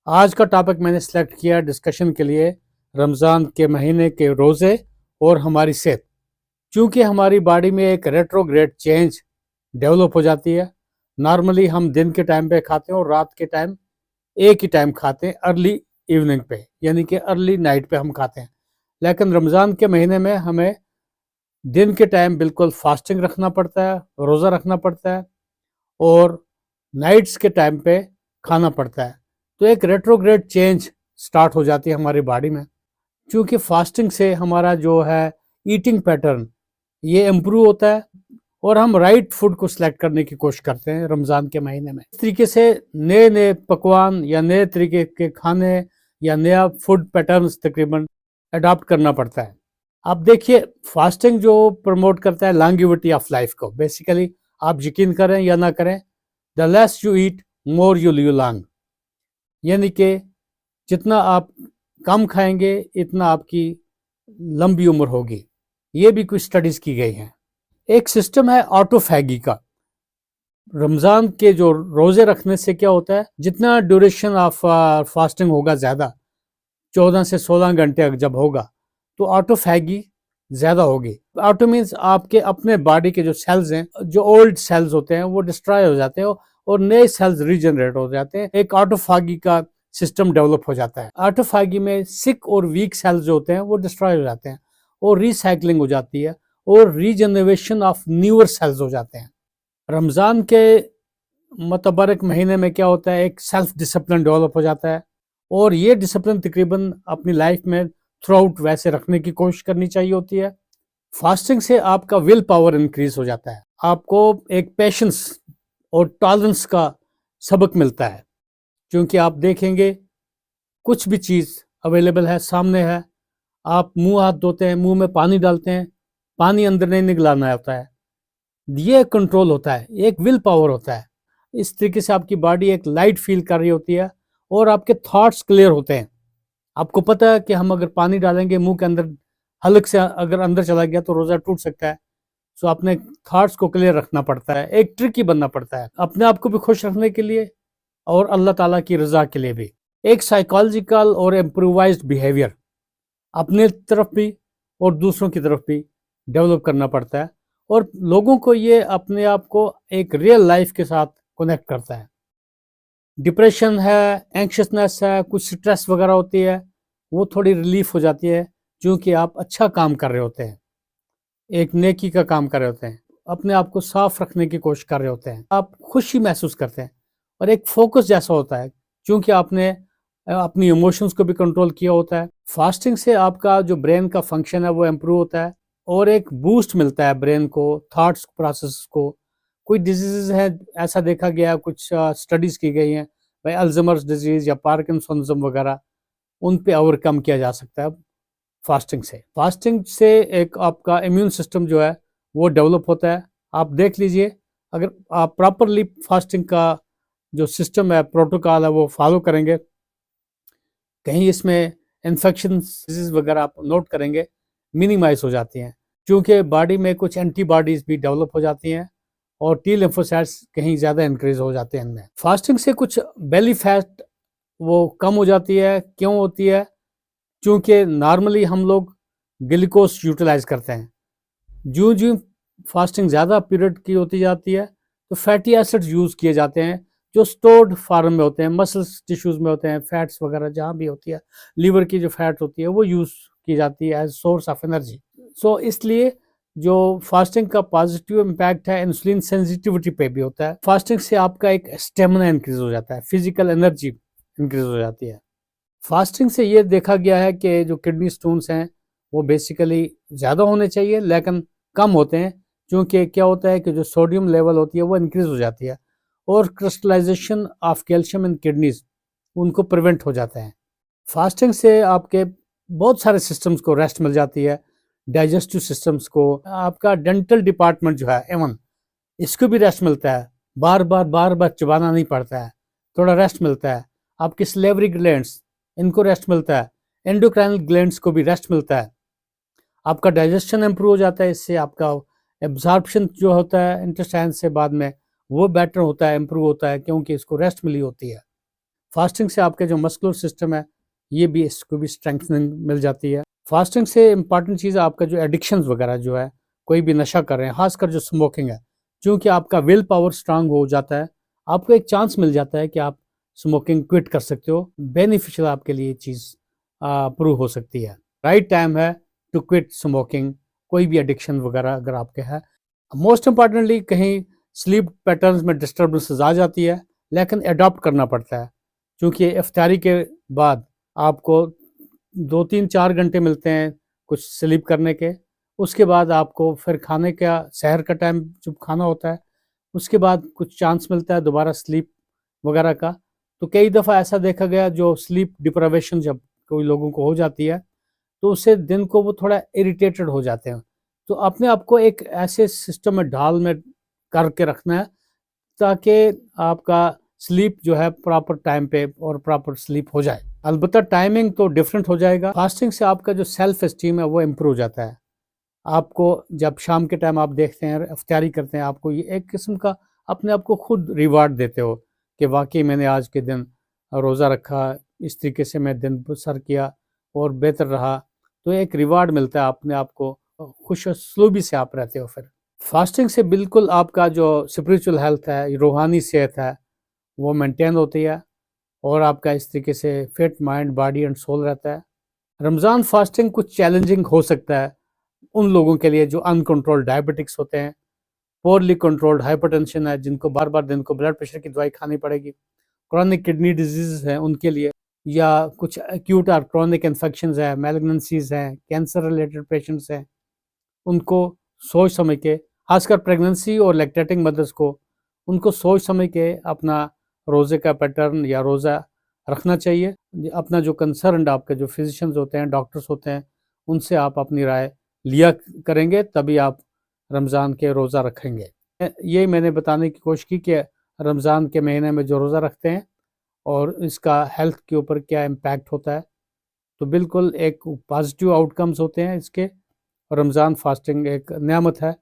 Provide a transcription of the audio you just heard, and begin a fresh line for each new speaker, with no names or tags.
آج کا ٹاپک میں نے سلیکٹ کیا ڈسکشن کے لیے رمضان کے مہینے کے روزے اور ہماری صحت، چونکہ ہماری باڈی میں ایک ریٹروگریڈ چینج ڈیولپ ہو جاتی ہے۔ نارملی ہم دن کے ٹائم پہ کھاتے ہیں اور رات کے ٹائم ایک ہی ٹائم کھاتے ہیں، ارلی ایوننگ پہ، یعنی کہ ارلی نائٹ پہ ہم کھاتے ہیں۔ لیکن رمضان کے مہینے میں ہمیں دن کے ٹائم بالکل فاسٹنگ رکھنا پڑتا ہے، روزہ رکھنا پڑتا ہے، اور نائٹس کے ٹائم پہ کھانا پڑتا ہے۔ تو ایک ریٹروگریڈ چینج سٹارٹ ہو جاتی ہے ہماری باڈی میں، کیونکہ فاسٹنگ سے ہمارا جو ہے ایٹنگ پیٹرن یہ امپروو ہوتا ہے، اور ہم رائٹ فوڈ کو سلیکٹ کرنے کی کوشش کرتے ہیں رمضان کے مہینے میں۔ اس طریقے سے نئے نئے پکوان یا نئے طریقے کے کھانے یا نیا فوڈ پیٹرنز تقریباً اڈاپٹ کرنا پڑتا ہے۔ اب دیکھیے، فاسٹنگ جو پروموٹ کرتا ہے لانگیوٹی آف لائف کو، بیسیکلی آپ یقین کریں یا نہ کریں، the less you eat more you live long، یعنی کہ جتنا آپ کم کھائیں گے اتنا آپ کی لمبی عمر ہوگی۔ یہ بھی کچھ سٹڈیز کی گئی ہیں۔ ایک سسٹم ہے آٹوفیگی کا۔ رمضان کے جو روزے رکھنے سے کیا ہوتا ہے، جتنا ڈیوریشن آف فاسٹنگ ہوگا زیادہ، 14 سے 16 گھنٹے جب ہوگا، تو آٹوفیگی زیادہ ہوگی۔ آٹو مینس آپ کے اپنے باڈی کے جو سیلز ہیں، جو اولڈ سیلز ہوتے ہیں وہ ڈسٹرائے ہو جاتے ہیں اور نئے سیلز ریجنریٹ ہو جاتے ہیں۔ ایک آٹوفاگی کا سسٹم ڈیولپ ہو جاتا ہے۔ آٹوفاگی میں سک اور ویک سیلز جو ہوتے ہیں وہ ڈسٹرائے ہو جاتے ہیں، اور ریسائکلنگ ہو جاتی ہے، اور ریجنریشن آف نیور سیلز ہو جاتے ہیں۔ رمضان کے متبرک مہینے میں کیا ہوتا ہے، ایک سیلف ڈسپلن ڈیولپ ہو جاتا ہے، اور یہ ڈسپلن تقریباً اپنی لائف میں تھرو آؤٹ ویسے رکھنے کی کوشش کرنی چاہیے ہوتی ہے۔ فاسٹنگ سے آپ کا ول پاور انکریز ہو جاتا ہے، آپ کو ایک پیشنس اور ٹالرنس کا سبق ملتا ہے، کیونکہ آپ دیکھیں گے کچھ بھی چیز اویلیبل ہے، سامنے ہے، آپ منہ ہاتھ دھوتے ہیں، منہ میں پانی ڈالتے ہیں، پانی اندر نہیں نگلانا ہوتا ہے، یہ کنٹرول ہوتا ہے، ایک ول پاور ہوتا ہے۔ اس طریقے سے آپ کی باڈی ایک لائٹ فیل کر رہی ہوتی ہے، اور آپ کے تھاٹس کلیئر ہوتے ہیں۔ آپ کو پتہ ہے کہ ہم اگر پانی ڈالیں گے منہ کے اندر، حلق سے اگر اندر چلا گیا تو روزہ ٹوٹ سکتا ہے۔ سو اپنے تھاٹس کو کلیئر رکھنا پڑتا ہے، ایک ٹرکی بننا پڑتا ہے اپنے آپ کو بھی خوش رکھنے کے لیے اور اللہ تعالیٰ کی رضا کے لیے بھی۔ ایک سائیکالوجیکل اور امپرووائزڈ بیہیویئر اپنے طرف بھی اور دوسروں کی طرف بھی ڈیولپ کرنا پڑتا ہے، اور لوگوں کو یہ اپنے آپ کو ایک ریئل لائف کے ساتھ کنیکٹ کرتا ہے۔ ڈپریشن ہے، اینکشسنس ہے، کچھ سٹریس وغیرہ ہوتی ہے، وہ تھوڑی ریلیف ہو جاتی ہے، کیونکہ آپ اچھا کام کر رہے ہوتے ہیں، ایک نیکی کا کام کر رہے ہوتے ہیں، اپنے آپ کو صاف رکھنے کی کوشش کر رہے ہوتے ہیں، آپ خوشی محسوس کرتے ہیں، اور ایک فوکس جیسا ہوتا ہے، کیونکہ آپ نے اپنی ایموشنز کو بھی کنٹرول کیا ہوتا ہے۔ فاسٹنگ سے آپ کا جو برین کا فنکشن ہے وہ امپروو ہوتا ہے، اور ایک بوسٹ ملتا ہے برین کو، تھاٹس پروسیس کو۔ کوئی ڈیزیز ہے، ایسا دیکھا گیا، کچھ سٹڈیز کی گئی ہیں، بھائی الزیمرز ڈیزیز یا پارکنسنزم وغیرہ، ان پہ اوورکم کیا جا سکتا ہے فاسٹنگ سے۔ فاسٹنگ سے ایک آپ کا امیون سسٹم جو ہے وہ ڈیولپ ہوتا ہے۔ آپ دیکھ لیجئے، اگر آپ پراپرلی فاسٹنگ کا جو سسٹم ہے، پروٹوکال ہے، وہ فالو کریں گے، کہیں اس میں انفیکشن ڈیزیز وغیرہ آپ نوٹ کریں گے، منیمائز ہو جاتی ہیں، کیونکہ باڈی میں کچھ اینٹی باڈیز بھی ڈیولپ ہو جاتی ہیں، اور ٹی لیمفوسائٹس کہیں زیادہ انکریز ہو جاتے ہیں ان میں۔ فاسٹنگ سے کچھ بیلی فیٹ وہ کم ہو جاتی ہے۔ کیوں ہوتی ہے؟ چونکہ نارملی ہم لوگ گلوکوز یوٹیلائز کرتے ہیں، جوں فاسٹنگ زیادہ پیریڈ کی ہوتی جاتی ہے تو فیٹی ایسڈ یوز کیے جاتے ہیں، جو سٹورڈ فارم میں ہوتے ہیں، مسلس ٹیشوز میں ہوتے ہیں، فیٹس وغیرہ جہاں بھی ہوتی ہے، لیور کی جو فیٹ ہوتی ہے وہ یوز کی جاتی ہے ایز سورس آف انرجی۔ سو اس لیے جو فاسٹنگ کا پازیٹیو امپیکٹ ہے انسولین سینسیٹیوٹی پہ بھی ہوتا ہے۔ فاسٹنگ سے آپ کا ایک اسٹیمنا انکریز ہو جاتا ہے، فزیکل انرجی انکریز ہو جاتی ہے۔ فاسٹنگ سے یہ دیکھا گیا ہے کہ جو کڈنی سٹونز ہیں وہ بیسیکلی زیادہ ہونے چاہیے لیکن کم ہوتے ہیں، کیونکہ کیا ہوتا ہے کہ جو سوڈیم لیول ہوتی ہے وہ انکریز ہو جاتی ہے، اور crystallization of calcium in kidneys ان کو پریونٹ ہو جاتا ہے۔ فاسٹنگ سے آپ کے بہت سارے سسٹمز کو ریسٹ مل جاتی ہے، ڈائجسٹو سسٹمز کو، آپ کا ڈینٹل ڈپارٹمنٹ جو ہے ایون اس کو بھی ریسٹ ملتا ہے، بار بار چبانا نہیں پڑتا ہے، تھوڑا ریسٹ ملتا ہے۔ آپ کی سلیوری گلینڈز ان کو ریسٹ ملتا ہے، انڈوکرائنل گلینڈز کو بھی ریسٹ ملتا ہے، آپ کا ڈائجسشن امپروو ہو جاتا ہے، اس سے آپ کا ایبزارپشن جو ہوتا ہے انٹسٹائن سے بعد میں وہ بیٹر ہوتا ہے، امپروو ہوتا ہے، کیونکہ اس کو ریسٹ ملی ہوتی ہے۔ فاسٹنگ سے آپ کے جو مسکولر سسٹم ہے یہ بھی اس کو بھی اسٹرینتھننگ مل جاتی ہے. فاسٹنگ سے امپارٹنٹ چیز ہے آپ کا جو ایڈکشنز وغیرہ جو ہے، کوئی بھی نشہ کر رہے ہیں، خاص کر جو اسموکنگ ہے، چونکہ آپ کا ول پاور اسٹرانگ ہو جاتا ہے، آپ کو ایک چانس مل جاتا ہے کہ آپ اسموکنگ کوئٹ کر سکتے ہو. بینیفیشل آپ کے لیے یہ چیز پروو ہو سکتی ہے. رائٹ ٹائم ہے ٹو کوئٹ اسموکنگ، کوئی بھی ایڈکشن وغیرہ اگر آپ کے ہے. موسٹ امپارٹنٹلی کہیں سلیپ پیٹرنز میں ڈسٹربنسز آ جاتی ہے، لیکن اڈاپٹ کرنا پڑتا ہے، کیونکہ افطاری کے بعد آپ کو 2-3-4 گھنٹے ملتے ہیں کچھ سلیپ کرنے کے. اس کے بعد آپ کو پھر کھانے کا سحر کا ٹائم جب کھانا ہوتا ہے، اس کے بعد کچھ چانس ملتا ہے دوبارہ سلیپ وغیرہ کا. تو کئی دفعہ ایسا دیکھا گیا جو سلیپ ڈپریویشن جب کوئی لوگوں کو ہو جاتی ہے تو اس سے دن کو وہ تھوڑا اریٹیٹڈ ہو جاتے ہیں. تو اپنے آپ کو ایک ایسے سسٹم میں ڈھال میں کر کے رکھنا ہے تاکہ آپ کا سلیپ جو ہے پراپر ٹائم پہ اور پراپر سلیپ ہو جائے. البتہ ٹائمنگ تو ڈیفرنٹ ہو جائے گا. فاسٹنگ سے آپ کا جو سیلف اسٹیم ہے وہ امپروو جاتا ہے. آپ کو جب شام کے ٹائم آپ دیکھتے ہیں افطاری کرتے ہیں، آپ کو یہ ایک قسم کا اپنے آپ کو خود ریوارڈ دیتے ہو کہ واقعی میں نے آج کے دن روزہ رکھا، اس طریقے سے میں دن بسر کیا اور بہتر رہا. تو ایک ریوارڈ ملتا ہے اپنے آپ کو، خوش اسلوبی سے آپ رہتے ہو. پھر فاسٹنگ سے بالکل آپ کا جو اسپریچول ہیلتھ ہے، روحانی صحت ہے، وہ مینٹین ہوتی ہے اور آپ کا اس طریقے سے fit mind body and soul رہتا ہے. رمضان فاسٹنگ کچھ چیلنجنگ ہو سکتا ہے ان لوگوں کے لیے جو ان کنٹرول ڈائبٹکس ہوتے ہیں، پورلی کنٹرولڈ ہائپر ٹینشن ہے، جن کو بار بار دن کو بلڈ پریشر کی دوائی کھانی پڑے گی، کرونک کڈنی ڈیزیز ہیں ان کے لیے، یا کچھ ایکیوٹ اور کرونک انفیکشنز ہیں، میلگننسیز ہیں، کینسر ریلیٹڈ پیشنٹس ہیں. ان کو سوچ سمجھ کے، خاص کر پریگننسی اور لیکٹیٹنگ مدرس کو، ان کو سوچ سمجھ کے اپنا روزے کا پیٹرن یا روزہ رکھنا چاہیے. اپنا جو کنسرنڈ آپ کے جو فزیشنز ہوتے ہیں، ڈاکٹرز ہوتے ہیں، ان سے آپ اپنی رائے لیا کریں گے تبھی آپ رمضان کے روزہ رکھیں گے. یہ میں نے بتانے کی کوشش کی کہ رمضان کے مہینے میں جو روزہ رکھتے ہیں اور اس کا ہیلتھ کے اوپر کیا امپیکٹ ہوتا ہے. تو بالکل ایک پازیٹیو آؤٹ کمز ہوتے ہیں اس کے. رمضان فاسٹنگ ایک نعمت ہے